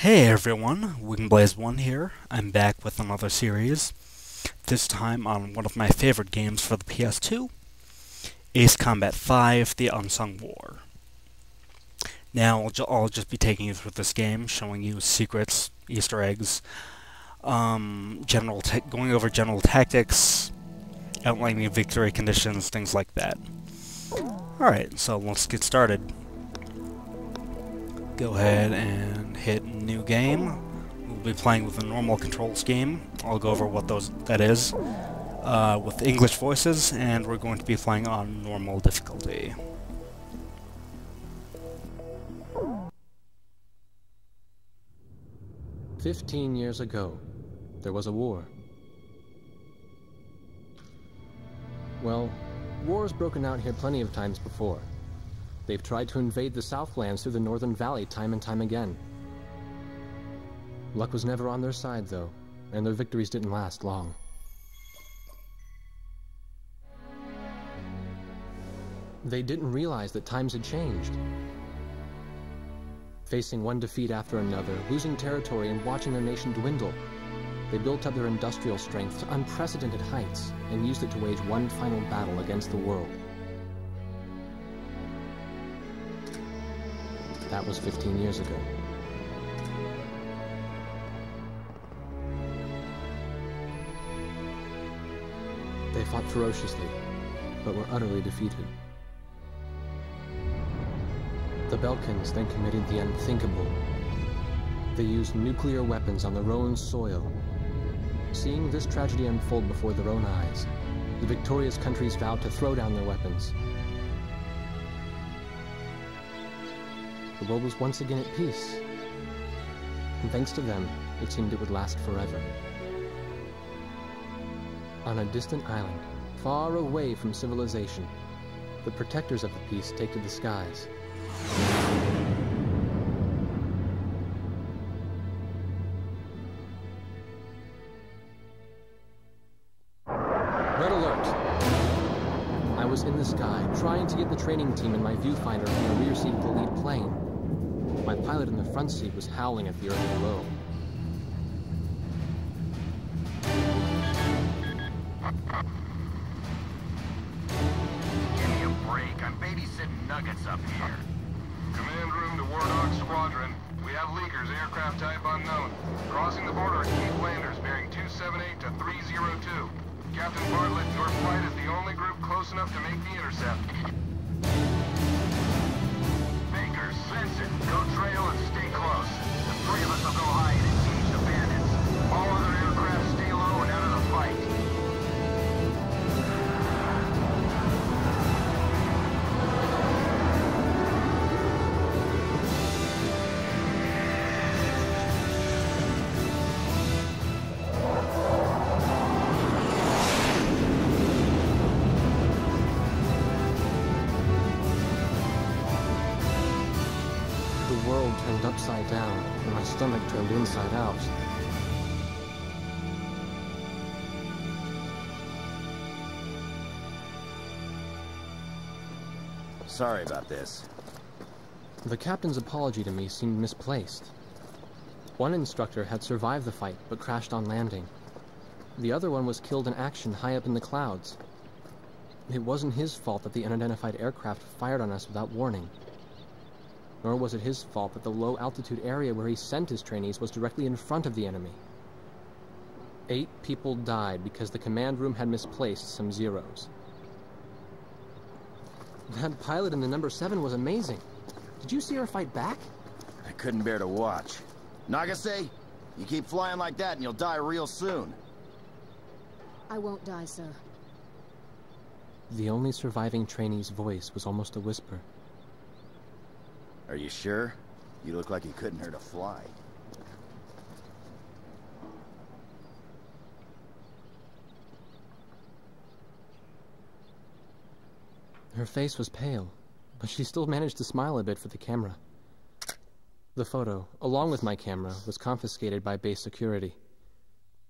Hey everyone, WingBlaze1 here. I'm back with another series, this time on one of my favorite games for the PS2, Ace Combat 5, The Unsung War. Now, I'll just be taking you through this game, showing you secrets, Easter eggs, going over general tactics, outlining victory conditions, things like that. Alright, so let's get started. Go ahead and hit New Game. We'll be playing with a normal control scheme. I'll go over what that is with English voices, and we're going to be playing on normal difficulty. "15 years ago, there was a war. Well, war's broken out here plenty of times before. They've tried to invade the Southlands through the Northern Valley time and time again. Luck was never on their side, though, and their victories didn't last long. They didn't realize that times had changed. Facing one defeat after another, losing territory and watching their nation dwindle, they built up their industrial strength to unprecedented heights and used it to wage one final battle against the world. That was 15 years ago. They fought ferociously, but were utterly defeated. The Belkans then committed the unthinkable. They used nuclear weapons on their own soil. Seeing this tragedy unfold before their own eyes, the victorious countries vowed to throw down their weapons. The world was once again at peace, and thanks to them, it seemed it would last forever. On a distant island, far away from civilization, the protectors of the peace take to the skies. Red alert! I was in the sky, trying to get the training team in my viewfinder from the rear seat of the lead plane. My pilot in the front seat was howling at the earth below. Give me a break. I'm babysitting nuggets up here. Command room to War Dog Squadron. We have leakers, aircraft type unknown. Crossing the border at Cape Landers, bearing 278 to 302. Captain Bartlett, your flight is the only group close enough to make the intercept. Baker, sense it. Go trail and stay close. The three of us will go hide and engage the bandits. All other aircraft stay low and out of the fight. The world turned upside down, and my stomach turned inside out. Sorry about this. The captain's apology to me seemed misplaced. One instructor had survived the fight, but crashed on landing. The other one was killed in action high up in the clouds. It wasn't his fault that the unidentified aircraft fired on us without warning. Nor was it his fault that the low-altitude area where he sent his trainees was directly in front of the enemy. 8 people died because the command room had misplaced some zeros. That pilot in the number 7 was amazing. Did you see her fight back? I couldn't bear to watch. Nagase, you keep flying like that and you'll die real soon. I won't die, sir. The only surviving trainee's voice was almost a whisper. Are you sure? You look like you couldn't hurt a fly. Her face was pale, but she still managed to smile a bit for the camera. The photo, along with my camera, was confiscated by base security.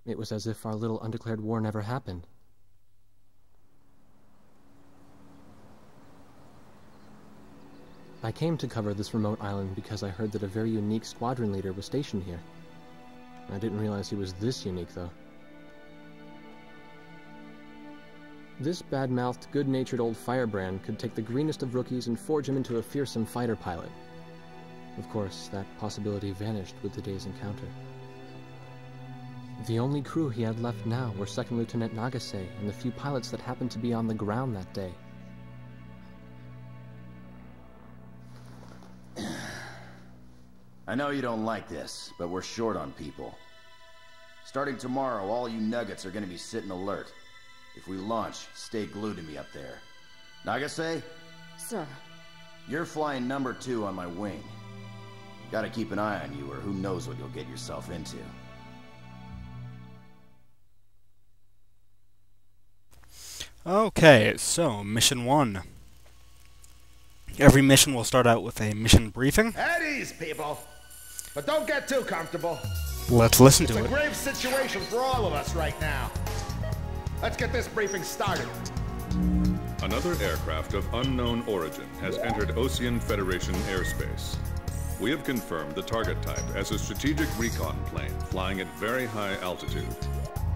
It was as if our little undeclared war never happened. I came to cover this remote island because I heard that a very unique squadron leader was stationed here. I didn't realize he was this unique, though. This bad-mouthed, good-natured old firebrand could take the greenest of rookies and forge him into a fearsome fighter pilot. Of course, that possibility vanished with the day's encounter. The only crew he had left now were Second Lieutenant Nagase and the few pilots that happened to be on the ground that day. I know you don't like this, but we're short on people. Starting tomorrow, all you nuggets are gonna be sitting alert. If we launch, stay glued to me up there. Nagase? Sir. You're flying number 2 on my wing. Gotta keep an eye on you, or who knows what you'll get yourself into. Okay, so Mission 1. Every mission will start out with a mission briefing. At ease, people. But don't get too comfortable. Let's listen to It's a it. grave situation for all of us right now. Let's get this briefing started. Another aircraft of unknown origin has entered Ocean Federation airspace. We have confirmed the target type as a strategic recon plane flying at very high altitude.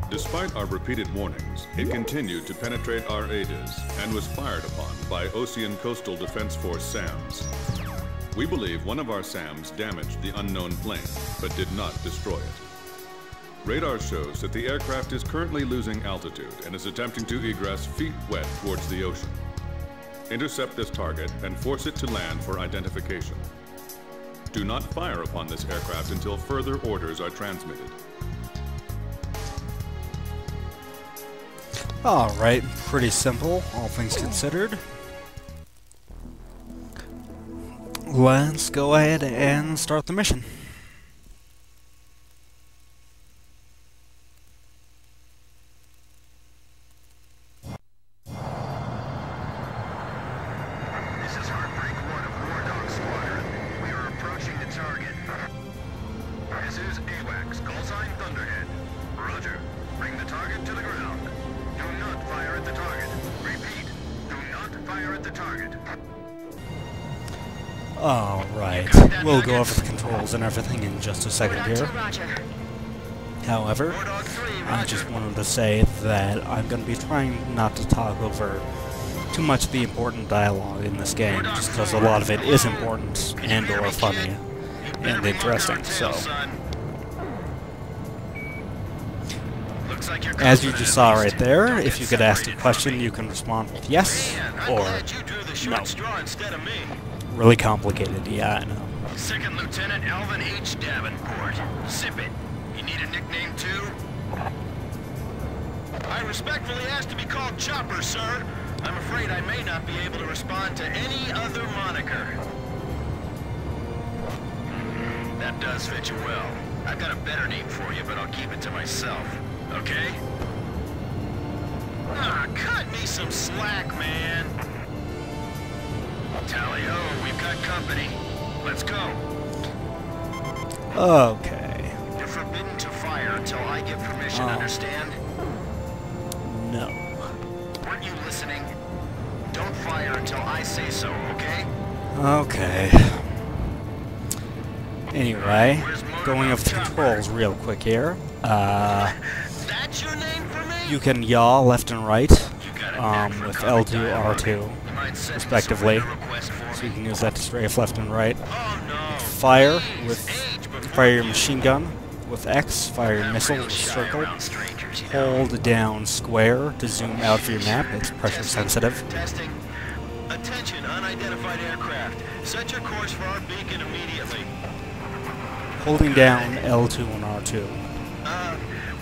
Despite our repeated warnings, it continued to penetrate our aegis and was fired upon by Ocean Coastal Defense Force SAMs. We believe one of our SAMs damaged the unknown plane, but did not destroy it. Radar shows that the aircraft is currently losing altitude and is attempting to egress feet wet towards the ocean. Intercept this target and force it to land for identification. Do not fire upon this aircraft until further orders are transmitted. Alright, pretty simple, all things considered. Let's go ahead and start the mission. This is Heartbreak 1 of War Dog Squadron. We are approaching the target. This is AWACS, call sign Thunderhead. Roger. Bring the target to the ground. Do not fire at the target. Repeat, do not fire at the target. Alright, we'll go over the controls and everything in just a second here. However, I just wanted to say that I'm going to be trying not to talk over too much of the important dialogue in this game, just because a lot of it is important and or funny and interesting, so. As you just saw right there, if you get asked a question, you can respond with yes or no. Really complicated, yeah, I know. Second Lieutenant Alvin H. Davenport. Sip it. You need a nickname too? I respectfully ask to be called Chopper, sir. I'm afraid I may not be able to respond to any other moniker. That does fit you well. I've got a better name for you, but I'll keep it to myself. Okay? Ah, cut me some slack, man. Tally-ho, we've got company. Let's go. Okay. You're forbidden to fire until I give permission, understand? No. Weren't you listening? Don't fire until I say so, okay? Okay. Anyway, going over the controls real quick here. That's your name for me? You can yaw left and right with L2, R2, respectively. So you can use that to strafe left and right. Fire your machine gun with X, fire your missile with circle. Hold down square to zoom out of your map, it's pressure sensitive. Testing. Attention, unidentified aircraft. Set your course for our beacon immediately. Holding down L2 and R2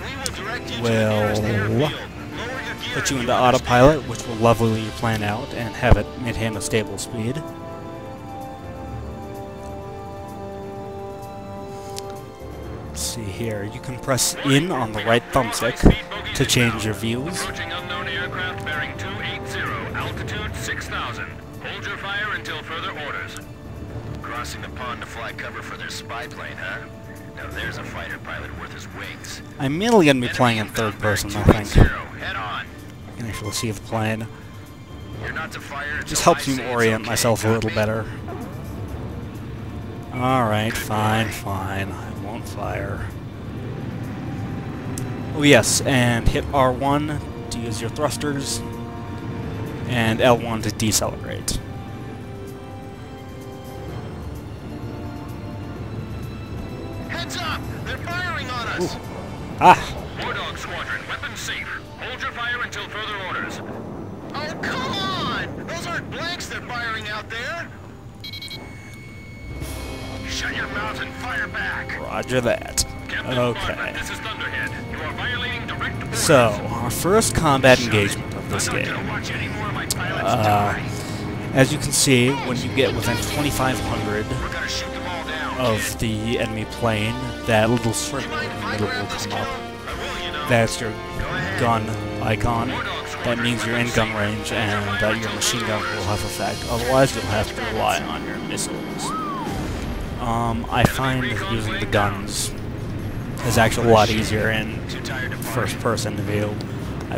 We will direct you to the will nearest airfield. Lower your gear put you if into understand. autopilot, which will level your plane out and have it maintain a stable speed. Let's see here, you can press in on the right thumbstick to change your views. Approaching unknown aircraft bearing 280, altitude 6,000. Hold your fire until further orders. Crossing the pond to fly cover for their spy plane, huh? Now there's a fighter pilot worth his wings. I'm mainly going to be playing in third person, I think. 280, head on. You can actually see the plane. You're not to fire Just until helps I me say it's orient okay, myself a little copy? better. Alright, fine, fine. I won't fire. Oh yes, and hit R1 to use your thrusters, and L1 to decelerate. Heads up! They're firing on us! Ooh. Ah! War Dog Squadron, weapons safe. Hold your fire until further orders. Oh, come on! Those aren't blanks they're firing out there! Shut your mouth and fire back! Roger that. Captain Okay. Bartlett, this is Thunderhead. You are violating direct orders. So, our first combat engagement of this I'm not game. gonna watch any more of my pilots die. As you can see, when you get within 2,500 We're gonna shoot them all down. of the enemy plane, that little circle in the middle will come up. I will, you know. That's your gun icon. That means you're in gun range and that your machine gun will have effect. Otherwise, you'll have to rely on your missiles. I find using the guns is actually a lot easier in first-person view. I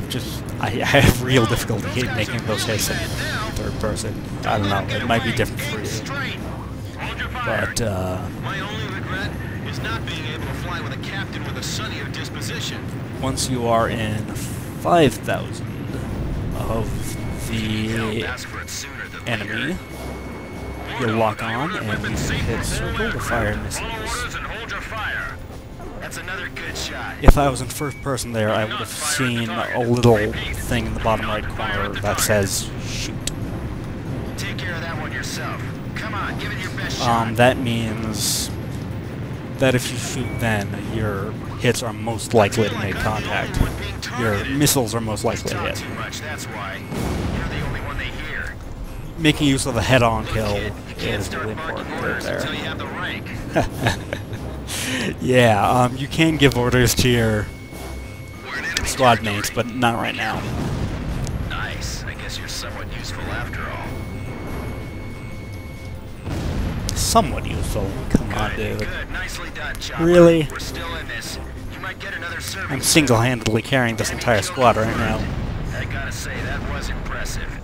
have real difficulty making those hits in third person. I don't know, it might be different for you. But, My only regret is not being able to fly with a captain with a sunnier disposition. once you are in 5,000 of the Ask for it sooner than enemy, later. you'll lock on and you can hit circle to fire Follow missiles. orders and hold your fire. That's another good shot. If I was in first person there, I would have seen a little thing in the bottom right corner that says shoot. Take care of that one yourself. Come on, give it your best shot. That means that if you shoot then, your hits are most likely to make contact. Your missiles are most likely to Talk hit. too much, that's why. You're the only one they hear. Making use of the head-on kill You can't is start really barking important orders there. until you have the rank. Yeah, you can give orders to your squad mates, but not right now. Nice. I guess you're somewhat useful after all. Somewhat useful. Come on, dude. Good. Nicely done, Chopper. Really? We're still in this. You might get another serving. I'm single-handedly carrying this entire squad right now. I gotta say, that was impressive.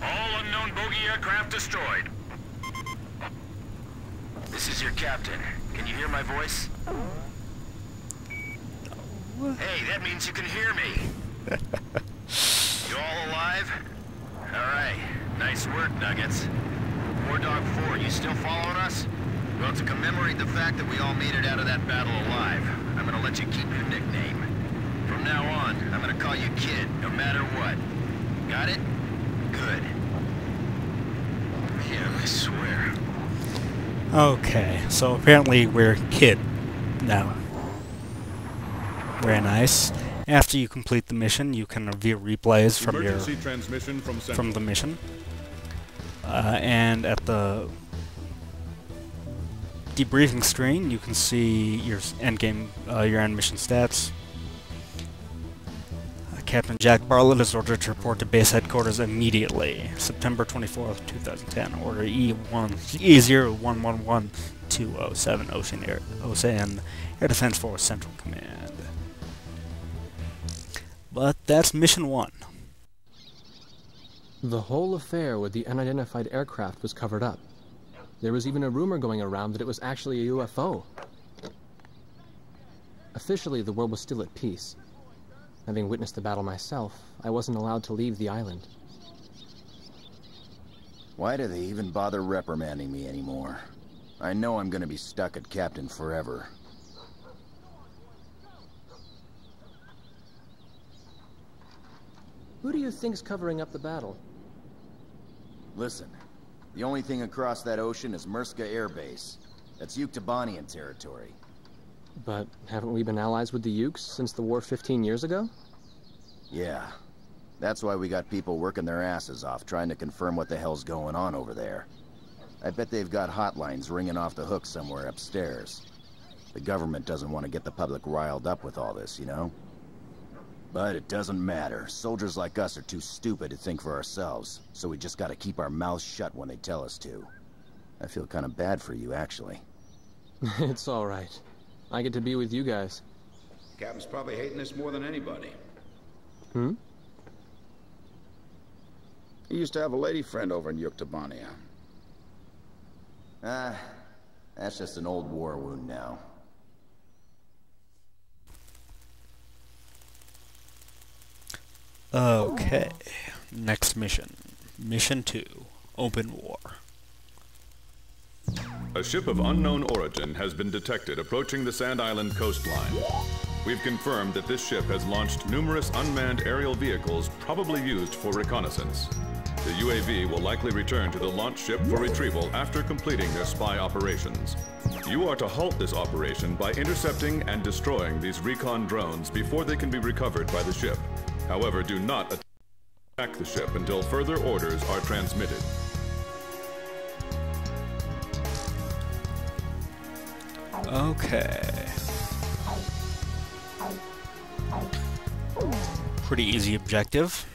All unknown bogey aircraft destroyed. This is your captain. Can you hear my voice? Hey, that means you can hear me. You all alive? Alright. Nice work, Nuggets. War Dog 4, you still following us? Well, to commemorate the fact that we all made it out of that battle alive, I'm gonna let you keep your nickname. From now on, I'm gonna call you Kid, no matter what. Got it? Good. Yeah, I swear. Okay, so apparently we're Kid now. Very nice. After you complete the mission, you can view replays from Emergency transmission from Central. the mission. And at the debriefing screen, you can see your your end mission stats. Captain Jack Bartlett is ordered to report to base headquarters immediately. September 24th, 2010. Order E0111-207 Ocean Air Defense Force Central Command. But that's mission 1. The whole affair with the unidentified aircraft was covered up. There was even a rumor going around that it was actually a UFO. Officially, the world was still at peace. Having witnessed the battle myself, I wasn't allowed to leave the island. Why do they even bother reprimanding me anymore? I know I'm gonna be stuck at Captain forever. Who do you think's covering up the battle? Listen, the only thing across that ocean is Murska Air Base. That's Yuktobanian territory. But haven't we been allies with the Ukes since the war 15 years ago? Yeah. That's why we got people working their asses off trying to confirm what the hell's going on over there. I bet they've got hotlines ringing off the hook somewhere upstairs. The government doesn't want to get the public riled up with all this, you know? But it doesn't matter. Soldiers like us are too stupid to think for ourselves, so we just gotta keep our mouths shut when they tell us to. I feel kind of bad for you, actually. It's all right. I get to be with you guys. Captain's probably hating this more than anybody. Hmm? He used to have a lady friend over in Yuktobania. That's just an old war wound now. Okay, next mission. Mission 2, Open War. A ship of unknown origin has been detected approaching the Sand Island coastline. We've confirmed that this ship has launched numerous unmanned aerial vehicles probably used for reconnaissance. The UAV will likely return to the launch ship for retrieval after completing their spy operations. You are to halt this operation by intercepting and destroying these recon drones before they can be recovered by the ship. However, do not attack the ship until further orders are transmitted. Okay. Pretty easy objective.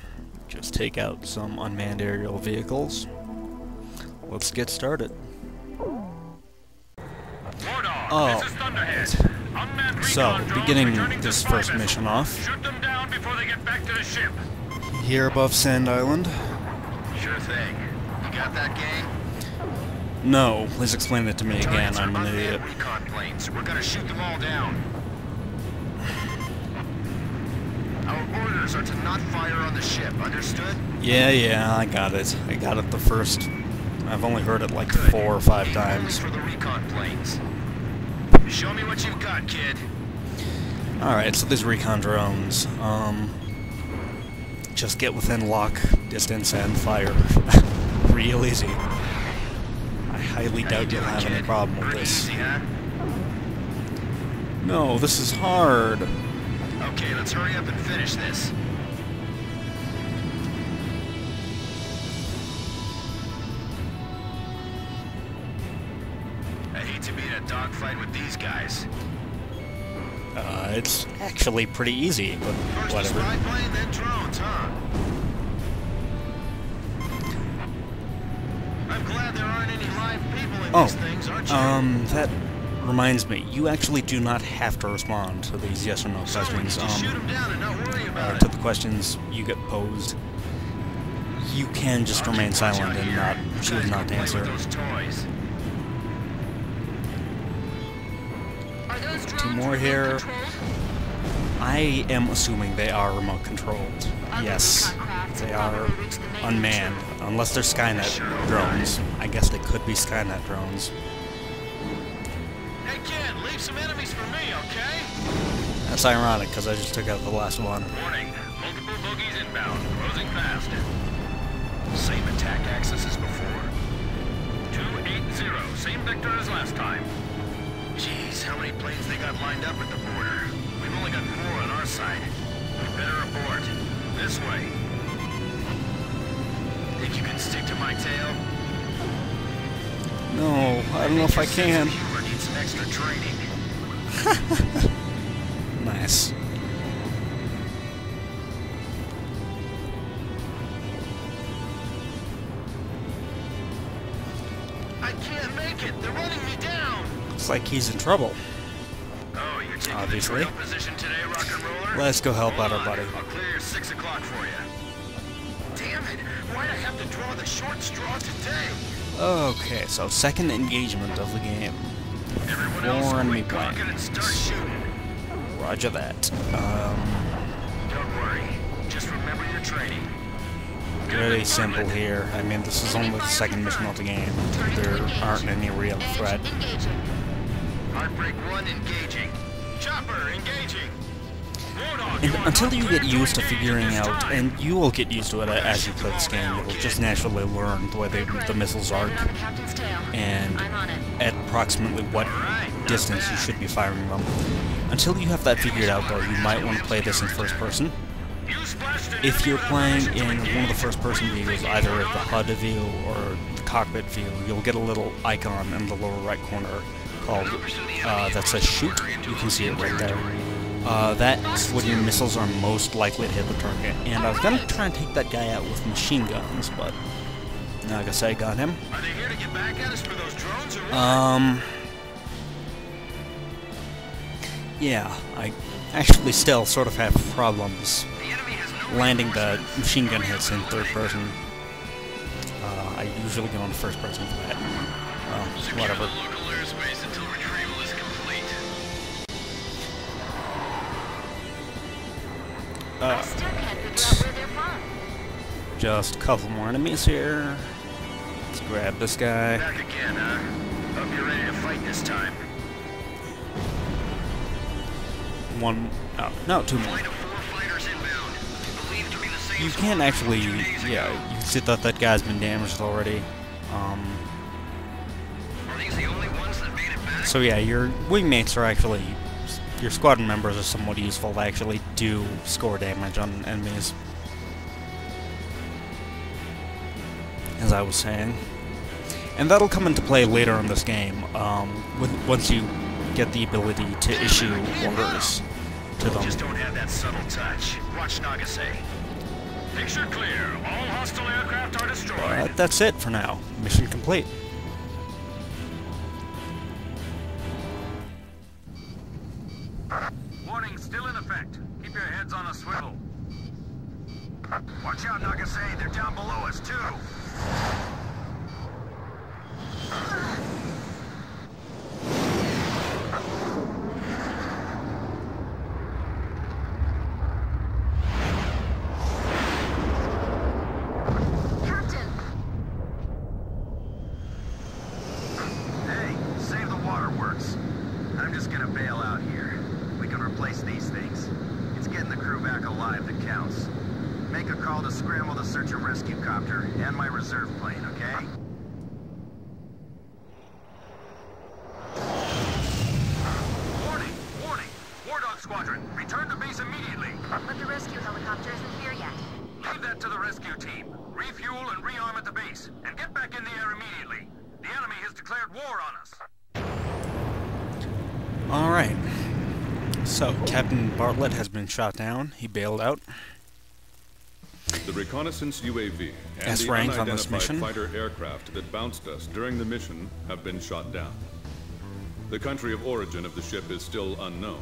Just take out some unmanned aerial vehicles. Let's get started. Oh, so beginning this first mission off. Shoot them down before they get back to the ship. Here above Sand Island. Sure thing. You got that, gang? No, please explain it to me again. I'm an idiot. Recon planes. We're gonna shoot them all down. Our orders are to not fire on the ship, understood? Yeah, I got it. I got it the first... I've only heard it like 4 or 5 times. For the recon planes. Show me what you've got, kid. Alright, so these recon drones, just get within lock distance and fire. Real easy. I highly doubt you'll have any problem with this. Easy, huh? No, this is hard. Okay, let's hurry up and finish this. I hate to be in a dogfight with these guys. It's actually pretty easy, but First the whatever. spy plane, then drones, huh? I'm glad there aren't any live people in these things, aren't you? That reminds me, you actually do not have to respond to these yes or no So we can questions. just shoot them down and not worry about To it. the questions you get posed. You can just remain silent and not choose not to Play with answer. those toys. Are those drones 2 more remote here. controlled? I am assuming they are remote controlled. Other Yes, recon crafts they have are probably reached the main unmanned, unless they're Skynet drones. I guess they could be Skynet drones. Hey kid, leave some enemies for me, okay? That's ironic, because I just took out the last one. Warning, multiple bogies inbound, closing fast. Same attack axis as before. 280, same vector as last time. Jeez, how many planes they got lined up at the border? We've only got 4 on our side. Better abort. This way. Think you can stick to my tail? No, I don't know if I Your sense can. of humor needs some extra training. Nice. I can't make it. They're running me down. Looks like he's in trouble. Oh, you're taking Obviously. the trail position today, rock and roller? Let's go help out our Hold on, buddy. I'll clear your 6 o'clock for you. Damn it! Why'd I have to draw the short straw today? Okay, so second engagement of the game. Everyone else, 4 enemy quit gawking and planes. start shooting. Roger that. Don't worry. Just remember your training. Really simple here. I mean, this is only the second mission of the game. There aren't any real threat. Engaging. Heartbreak 1 engaging. Chopper engaging. Warthog, And are until you not get clear to used to engage figuring at this out, time. and you will get used to it as you play this game, you'll just naturally learn the way the missiles arc On the captain's tail. and I'm on it. at approximately what distance you should be firing them. Until you have that figured out, though, you might want to play this in first person. You splashed an If you're enemy playing operation in to one of the engage. first-person views, either the HUD view or the cockpit view, you'll get a little icon in the lower right corner called that says shoot. You can see it right there. That's when your missiles are most likely to hit the target. And I was gonna try and take that guy out with machine guns, but I guess I got him. Are they here to get back at us for those drones or what? Yeah, I actually still sort of have problems The enemy has no landing the machine gun hits in third person. I usually go on first person for that. Whatever. local airspace until retrieval is complete. I still can't figure out where they're from. Just a couple more enemies here. Let's grab this guy. Back again, huh? Hope you're ready to fight this time. One, oh, no, two more. Flight of 4 fighters inbound. Believed to be the same You squad can't actually, from 2 days ago. yeah, you can see that that guy's been damaged already. Are these the only ones that made it back? So yeah, your wingmates are actually, your squadron members are somewhat useful to actually do score damage on enemies. As I was saying. And that'll come into play later in this game, once you get the ability to issue orders to them. Just don't have that subtle touch. Watch Nagase. Picture clear. All hostile aircraft are destroyed. That's it for now. Mission complete. Warning still in effect. Keep your heads on a swivel. Watch out, Nagase. They're down below us, too. Captain! Hey, save the waterworks. I'm just gonna bail out here. We can replace these things. It's getting the crew back alive that counts. Make a call to scramble the search and rescue copter and my reserve plane, okay? Warning! Warning! War Dog Squadron, return to base immediately. But the rescue helicopter isn't here yet. Leave that to the rescue team. Refuel and rearm at the base, and get back in the air immediately. The enemy has declared war on us. Alright. So, Captain Bartlett has been shot down. He bailed out. The reconnaissance UAV and S the rank on this unidentified mission. fighter aircraft that bounced us during the mission have been shot down. The country of origin of the ship is still unknown,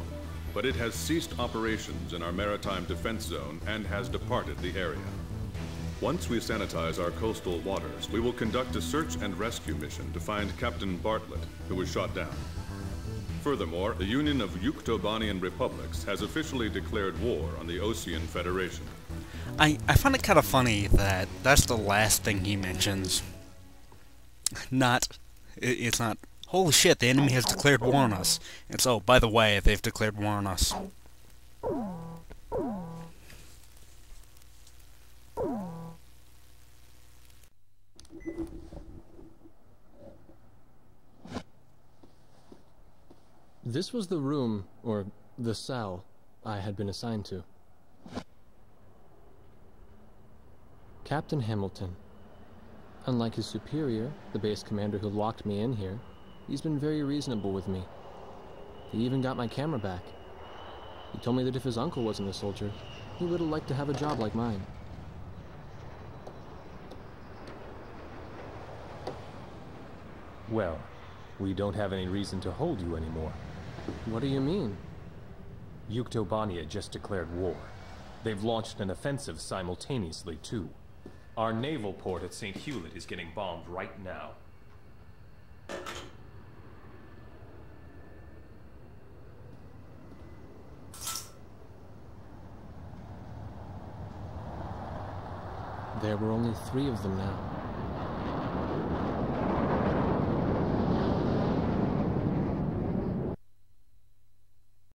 but it has ceased operations in our maritime defense zone and has departed the area. Once we sanitize our coastal waters, we will conduct a search and rescue mission to find Captain Bartlett, who was shot down. Furthermore, the Union of Yuktobanian Republics has officially declared war on the Osean Federation. I find it kind of funny that that's the last thing he mentions. It's not, holy shit, the enemy has declared war on us. It's, oh, by the way, they've declared war on us. This was the room, or the cell, I had been assigned to. Captain Hamilton. Unlike his superior, the base commander who locked me in here, he's been very reasonable with me. He even got my camera back. He told me that if his uncle wasn't a soldier, he would have liked to have a job like mine. Well, we don't have any reason to hold you anymore. What do you mean? Yuktobania just declared war. They've launched an offensive simultaneously, too. Our naval port at St. Hewlett is getting bombed right now. There were only 3 of them now.